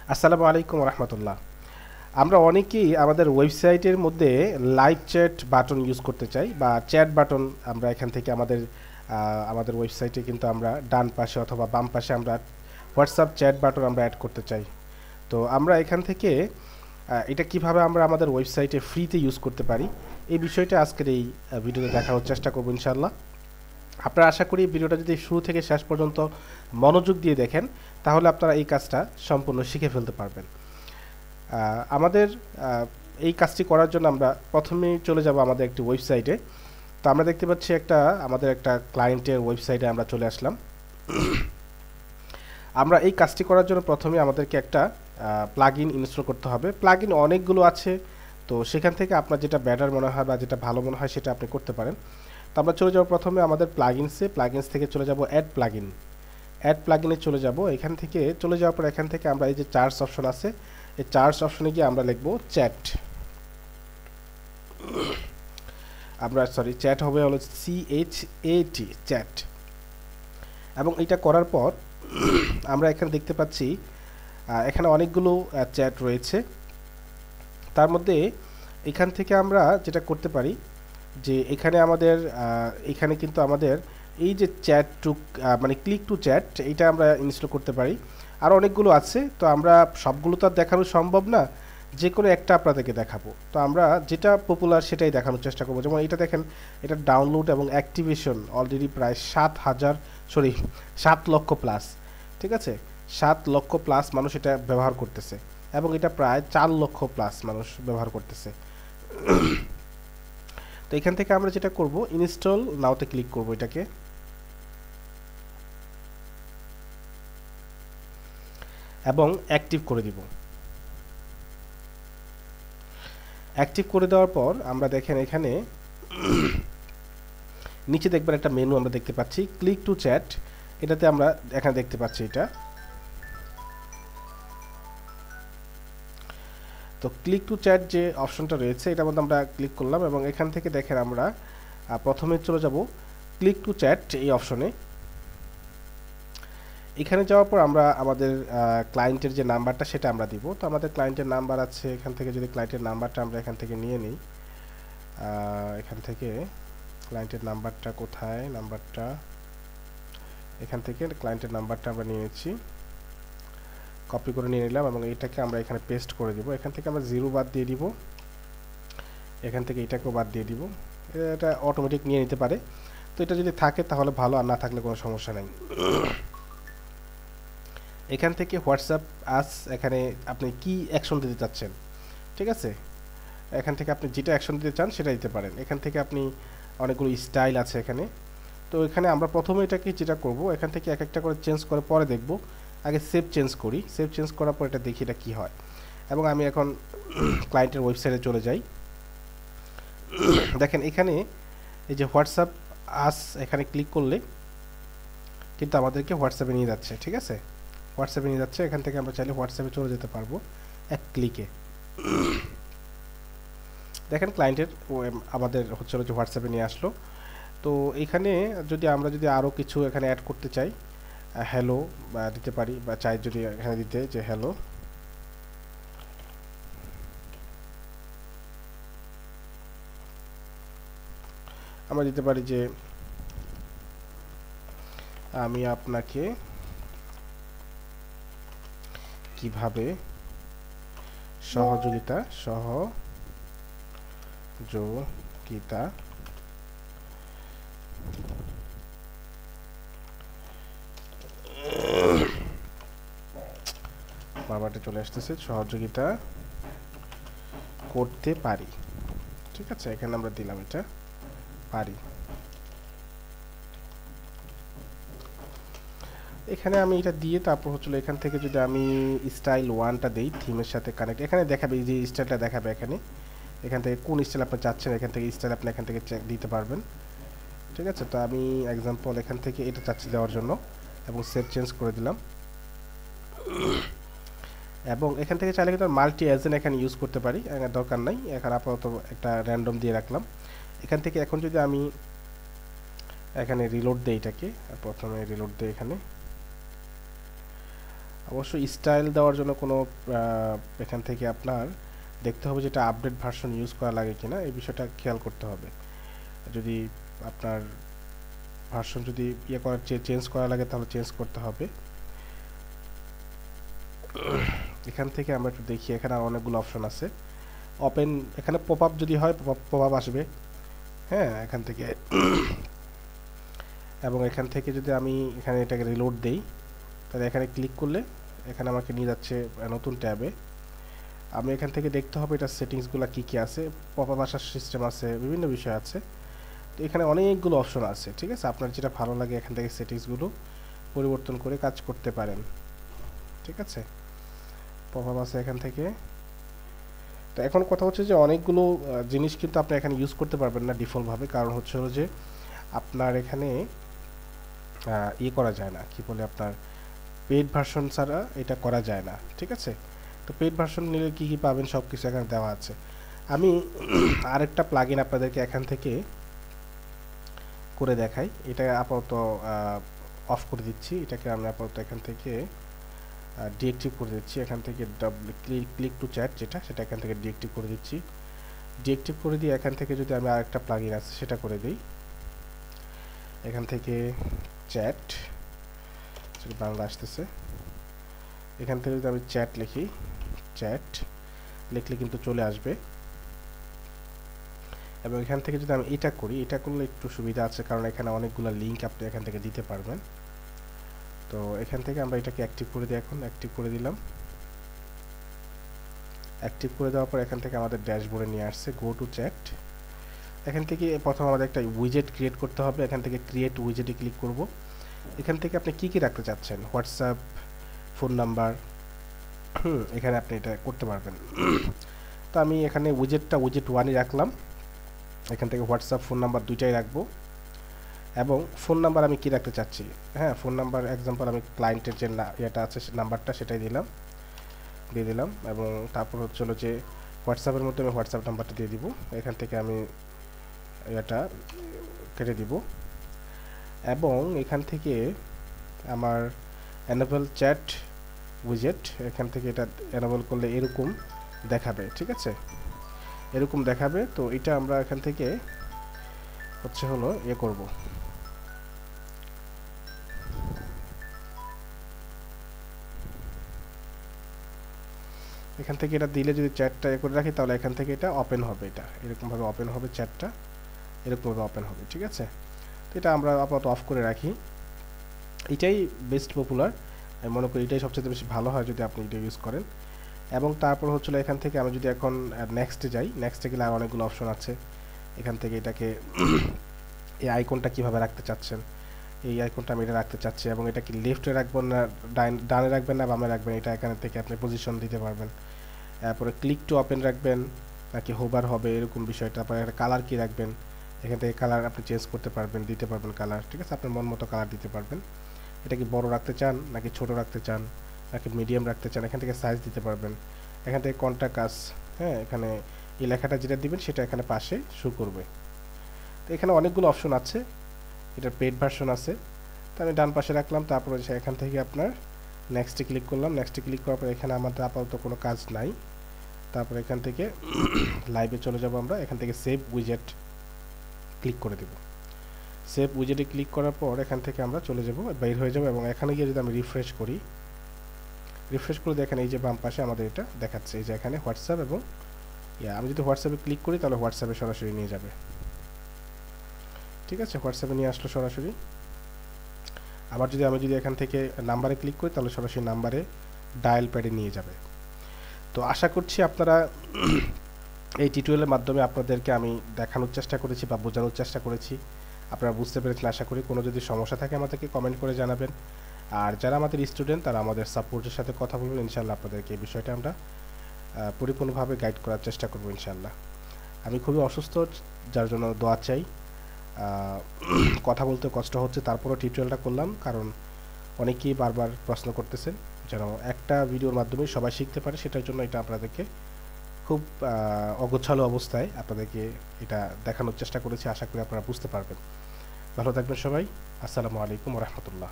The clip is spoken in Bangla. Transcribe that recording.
আসসালামু আলাইকুম রহমতুল্লাহ। আমরা অনেকেই আমাদের ওয়েবসাইটের মধ্যে লাইভ চ্যাট বাটন ইউজ করতে চাই বা চ্যাট বাটন। আমরা এখান থেকে আমাদের ওয়েবসাইটে কিন্তু আমরা ডান পাশে অথবা বাম পাশে আমরা হোয়াটসঅ্যাপ চ্যাট বাটন আমরা অ্যাড করতে চাই। তো আমরা এখান থেকে এটা কিভাবে আমরা আমাদের ওয়েবসাইটে ফ্রিতে ইউজ করতে পারি, এই বিষয়টা আজকের এই ভিডিওতে দেখানোর চেষ্টা করবো ইনশাল্লাহ। আপনারা আশা করি ভিডিওটা যদি শুরু থেকে শেষ পর্যন্ত মনোযোগ দিয়ে দেখেন, তাহলে আপনারা এই কাজটা সম্পূর্ণ শিখে ফেলতে পারবেন। আমাদের এই কাজটি করার জন্য আমরা প্রথমেই চলে যাব আমাদের একটি ওয়েবসাইটে। তো আমরা দেখতে পাচ্ছি আমাদের একটা ক্লায়েন্টের ওয়েবসাইটে আমরা চলে আসলাম। আমরা এই কাজটি করার জন্য প্রথমে আমাদেরকে একটা প্লাগইন ইনস্টল করতে হবে। প্লাগইন অনেকগুলো আছে, তো সেখান থেকে আপনার যেটা বেটার মনে হয় বা যেটা ভালো মনে হয় সেটা আপনি করতে পারেন। তো আমরা চলে যাব প্রথমে আমাদের প্লাগইনস থেকে চলে যাব অ্যাড প্লাগইনে চলে যাব। এখান থেকে চলে যাওয়ার পর এখান থেকে আমরা এই যে চার্জ অপশন আছে, এই চার্জ অপশনে গিয়ে আমরা লিখব চ্যাট। চ্যাট হবে হলো CHAT চ্যাট। এবং এটা করার পর আমরা এখানে দেখতে পাচ্ছি এখানে অনেকগুলো চ্যাট রয়েছে। তার মধ্যে এখান থেকে আমরা যেটা করতে পারি যে এখানে কিন্তু আমাদের এই যে চ্যাট টু মানে ক্লিক টু চ্যাট, এইটা আমরা ইনস্টল করতে পারি। আর অনেকগুলো আছে, তো আমরা সবগুলো তো আর দেখানো সম্ভব না, যে কোনো একটা আপনাদেরকে দেখাবো। তো আমরা যেটা পপুলার সেটাই দেখানোর চেষ্টা করবো। যেমন এটা দেখেন, এটা ডাউনলোড এবং অ্যাক্টিভেশন অলরেডি প্রায় 7 লক্ষ প্লাস। ঠিক আছে, 7 লক্ষ প্লাস মানুষ এটা ব্যবহার করতেছে, এবং এটা প্রায় 4 লক্ষ প্লাস মানুষ ব্যবহার করতেছে। তো এখান থেকে আমরা যেটা করব, ইনস্টল নাওতে ক্লিক করব, এটাকে এবং অ্যাক্টিভ করে দিব। অ্যাক্টিভ করে দেওয়ার পর আমরা দেখেন এখানে নিচে দেখবেন একটা মেনু আমরা দেখতে পাচ্ছি, ক্লিক টু চ্যাট। এটাতে আমরা এখানে দেখতে পাচ্ছি এটা। তো ক্লিক টু চ্যাট যে অপশনটা রয়েছে, এটার মধ্যে আমরা ক্লিক করলাম এবং এখান থেকে দেখেন আমরা প্রথমে চলে যাব ক্লিক টু চ্যাট এই অপশনে। এখানে যাওয়ার পর আমরা আমাদের ক্লায়েন্টের যে নাম্বারটা সেটা আমরা দিব। তো আমাদের ক্লায়েন্টের নাম্বার আছে, এখান থেকে যদি ক্লায়েন্টের নাম্বারটা আমরা এখান থেকে নিয়ে নিই, এখান থেকে ক্লায়েন্টের নাম্বারটা কোথায়, নাম্বারটা এখান থেকে ক্লায়েন্টের নাম্বারটা আমরা নিয়ে নিচ্ছি, কপি করে নিয়ে নিলাম এবং এটাকে আমরা এখানে পেস্ট করে দিব। এখান থেকে আমরা 0 বাদ দিয়ে দিব, এখান থেকে এটাকেও বাদ দিয়ে দিব। এটা অটোমেটিক নিয়ে নিতে পারে, তো এটা যদি থাকে তাহলে ভালো, আর না থাকলে কোনো সমস্যা নেই। এখান থেকে হোয়াটসঅ্যাপ আস, এখানে আপনি কি অ্যাকশন দিতে চাচ্ছেন, ঠিক আছে, এখান থেকে আপনি যেটা অ্যাকশন দিতে চান সেটা দিতে পারেন। এখান থেকে আপনি অনেকগুলো স্টাইল আছে এখানে। তো এখানে আমরা প্রথমে এটাকে যেটা করব, এখান থেকে এক একটা করে চেঞ্জ করে পরে দেখব। আগে সেভ চেঞ্জ করি, সেভ চেঞ্জ করার পর এটা দেখি এটা কী হয়। এবং আমি এখন ক্লায়েন্টের ওয়েবসাইটে চলে যাই। দেখেন এখানে এই যে হোয়াটসঅ্যাপ আস, এখানে ক্লিক করলে কিন্তু আমাদেরকে হোয়াটসঅ্যাপে নিয়ে যাচ্ছে। ঠিক আছে, হোয়াটসঅ্যাপে নিয়ে যাচ্ছে। এখান থেকে আমরা চাইলে হোয়াটসঅ্যাপে চলে যেতে পারবো এক ক্লিকে। দেখেন ক্লায়েন্টের আমাদের হচ্ছে যে হোয়াটসঅ্যাপে নিয়ে আসলো। তো এখানে আমরা যদি আরও কিছু এখানে অ্যাড করতে চাই, হ্যালো বা দিতে পারি, বা চাই যদি এখানে দিতে যে হ্যালো, আমরা দিতে পারি যে আমি আপনাকে কিভাবে সহযোগিতা বারবারটা চলে আসতেছে, সহযোগিতা করতে পারি। ঠিক আছে, এখানে আমরা দিলাম এটা পারি। এখানে আমি এটা দিয়ে তারপর হচ্ছিল এখান থেকে যদি আমি স্টাইল 1টা দেই, থিমের সাথে কানেক্ট, এখানে দেখাবে যে স্টাইলটা দেখাবে এখান থেকে কোন স্টাইল আপনি চাচ্ছেন, এখান থেকে স্টাইল আপনি এখান থেকে দিতে পারবেন। ঠিক আছে, তো আমি এক্সাম্পল এখান থেকে এটা চাচ্ছি দেওয়ার জন্য এবং সেভ চেঞ্জ করে দিলাম। এবং এখান থেকে চাইলে কিন্তু মাল্টি এজেন্ট এখানে ইউজ করতে পারি, দরকার নাই, এখন আপাতত একটা র্যান্ডম দিয়ে রাখলাম। এখান থেকে এখন যদি আমি এখানে রিলোড দেই, এটাকে প্রথমে রিলোড দেই, এখানে অবশ্যই স্টাইল দেওয়ার জন্য কোনো এখান থেকে আপনার দেখতে হবে যেটা আপডেট ভার্সন ইউজ করা লাগে কিনা, এই বিষয়টা খেয়াল করতে হবে। যদি আপনার ভার্সন যদি চেঞ্জ করা লাগে তাহলে চেঞ্জ করতে হবে। এখান থেকে আমরা একটু দেখি, এখানে অনেকগুলো অপশন আছে। ওপেন, এখানে পপ আপ যদি হয় পপ আপ আসবে, হ্যাঁ, এখান থেকে। এবং এখান থেকে যদি আমি এখানে এটাকে রিলোড দেই, তাহলে এখানে ক্লিক করলে এখানে আমাকে নিয়ে যাচ্ছে নতুন ট্যাবে। আমি এখান থেকে দেখতে হবে এটা সেটিংসগুলো কী কী আছে, পপ আপ আসার সিস্টেম আছে, বিভিন্ন বিষয় আছে। তো এখানে অনেকগুলো অপশন আছে, ঠিক আছে। আপনার যেটা ভালো লাগে এখান থেকে সেটিংসগুলো পরিবর্তন করে কাজ করতে পারেন, ঠিক আছে। পপ আপ আছে এখান থেকে। তো এখন কথা হচ্ছে যে অনেকগুলো জিনিস কিন্তু আপনি এখানে ইউজ করতে পারবেন না ডিফল্টভাবে, কারণ হচ্ছে হলো যে আপনার এখানে করা যায় না, কি বলে, আপনার পেইড ভার্সন ছাড়া এটা করা যায় না, ঠিক আছে। তো পেইড ভার্সন নিলে কী কী পাবেন সব কিছু এখানে দেওয়া আছে। আমি আরেকটা প্লাগইন আপনাদেরকে এখান থেকে করে দেখাই। এটা আপাতত অফ করে দিচ্ছি, এটাকে আমি আপাতত এখান থেকে ডিএক্টিভ করে দিচ্ছি। এখান থেকে ক্লিক টু চ্যাট যেটা, সেটা এখান থেকে ডিএক্টিভ করে দিচ্ছি। ডিএক্টিভ করে দিয়ে এখান থেকে যদি আমি আরেকটা প্লাগইন আছে সেটা করে দিই। এখান থেকে চ্যাট, বাংলা আসতেছে, এখান থেকে যদি আমি চ্যাট লিখি, চ্যাট লিখলে কিন্তু চলে আসবে। এবং এখান থেকে যদি আমি এটা করি, এটা করলে একটু সুবিধা আছে, কারণ এখানে অনেকগুলো লিঙ্ক আপনি এখান থেকে দিতে পারবেন। তো এখান থেকে আমরা এটাকে অ্যাক্টিভ করে দিই। এখন অ্যাক্টিভ করে দিলাম। অ্যাক্টিভ করে দেওয়ার পর এখান থেকে আমাদের ড্যাশবোর্ডে নিয়ে আসছে গো টু চ্যাট। এখান থেকে প্রথম আমাদের একটা উইজেট ক্রিয়েট করতে হবে। এখান থেকে ক্রিয়েট উইজেটে ক্লিক করব। এখান থেকে আপনি কি কি রাখতে চাচ্ছেন, হোয়াটসঅ্যাপ, ফোন নাম্বার, এখানে আপনি এটা করতে পারবেন। তো আমি এখানে উইজেট 1ই রাখলাম। এখান থেকে হোয়াটসঅ্যাপ, ফোন নাম্বার দুইটাই রাখবো। এবং ফোন নাম্বার আমি কি রাখতে চাচ্ছি, হ্যাঁ, ফোন নাম্বার এক্সাম্পল আমি ক্লায়েন্টের যে এটা আছে নাম্বারটা সেটাই দিয়ে দিলাম। এবং তারপর হচ্ছিল যে হোয়াটসঅ্যাপের মধ্যে আমি হোয়াটসঅ্যাপ নাম্বারটা দিয়ে দিব। এখান থেকে আমি এটা কেটে দিব। এবং এখান থেকে আমার এনেবল চ্যাট উইজেট, এখান থেকে এটা এনেবল করলে এরকম দেখাবে, ঠিক আছে, এরকম দেখাবে। তো এটা আমরা এখান থেকে হচ্ছে হলো করব, এখান থেকে এটা দিলে যদি চ্যাটটা করে রাখি তাহলে এখান থেকে এটা ওপেন হবে, এটা এরকমভাবে ওপেন হবে, চ্যাটটা এরকমভাবে ওপেন হবে, ঠিক আছে। তো এটা আমরা আপাতত অফ করে রাখি। এটাই বেস্ট পপুলার, আমি মনে করি এটাই সবচেয়ে বেশি ভালো হয় যদি আপনি এটা ইউজ করেন। এবং তারপর হচ্ছিল এখান থেকে আমি যদি এখন নেক্সটে যাই, নেক্সটে গেলে আর অনেকগুলো অপশন আছে। এখান থেকে এটাকে এই আইকনটা কিভাবে রাখতে চাচ্ছেন, এই আইকনটা আমি এটা রাখতে চাচ্ছি, এবং এটা কি লেফটে রাখবেন না ডানে রাখবেন না বামে রাখবেন, এটা এখান থেকে আপনি পজিশন দিতে পারবেন। তারপরে ক্লিক টু ওপেন রাখবেন নাকি হোভার হবে, এরকম বিষয়টা। তারপরে একটা কালার কি রাখবেন, এখান থেকে কালার আপনি চেঞ্জ করতে পারবেন, দিতে পারবেন কালার, ঠিক আছে, আপনার মন মতো কালার দিতে পারবেন। এটা কি বড় রাখতে চান নাকি ছোট রাখতে চান নাকি মিডিয়াম রাখতে চান, এখান থেকে সাইজ দিতে পারবেন। এখান থেকে কন্টাক্ট আস, হ্যাঁ, এখানে এই লেখাটা যেটা দিবেন সেটা এখানে পাশে শো করবে। তো এখানে অনেকগুলো অপশন আছে, এটার পেইড ভার্সন আছে। তো আমি ডান পাশে রাখলাম। তারপরে এখান থেকে আপনার নেক্সটে ক্লিক করলাম। নেক্সটে ক্লিক করার পর এখানে আমাদের আপাতত কোনো কাজ নাই। তারপর এখান থেকে লাইভে চলে যাব আমরা। এখান থেকে সেভ উইজেট ক্লিক করে দেব। সেভ উইজেটে ক্লিক করার পর এখান থেকে আমরা চলে যাব, বের হয়ে যাব। এবং এখানে গিয়ে যদি আমি রিফ্রেশ করি, রিফ্রেশ করে দেখেন এই যে বাম পাশে আমাদের এটা দেখাচ্ছে, এই যে এখানে হোয়াটসঅ্যাপ এবং আমি যদি হোয়াটসঅ্যাপে ক্লিক করি তাহলে হোয়াটসঅ্যাপে সরাসরি নিয়ে যাবে, ঠিক আছে, হোয়াটসঅ্যাপে নিয়ে আসলো সরাসরি। আবার আমি যদি এখান থেকে নাম্বারে ক্লিক করি তাহলে সরাসরি নাম্বারে ডায়াল প্যাডে নিয়ে যাবে। তো আশা করছি আপনারা এই টিউটোরিয়ালের মাধ্যমে আপনাদেরকে আমি দেখানোর চেষ্টা করেছি বা বোঝানোর চেষ্টা করেছি, আপনারা বুঝতে পেরেছেন আশা করি। কোনো যদি সমস্যা থাকে আমাদেরকে কমেন্ট করে জানাবেন। আর যারা আমাদের স্টুডেন্ট তারা আমাদের সাপোর্টের সাথে কথা বলবেন, ইনশাআল্লাহ আপনাদেরকে এই বিষয়টা আমরা পরিপূর্ণভাবে গাইড করার চেষ্টা করব ইনশাআল্লাহ। আমি খুবই অসুস্থ, যার জন্য দোয়া চাই। কথা বলতে কষ্ট হচ্ছে, তারপরও টিউটোরিয়ালটা করলাম, কারণ অনেকেই বারবার প্রশ্ন করতেছেন যেন একটা ভিডিওর মাধ্যমে সবাই শিখতে পারে, সেটার জন্য এটা আপনাদেরকে খুব অগোছালো অবস্থায় আপনাদেরকে এটা দেখানোর চেষ্টা করেছি। আশা করি আপনারা বুঝতে পারবেন। ভালো থাকবেন সবাই। আসসালামু আলাইকুম ওয়া রাহমাতুল্লাহ।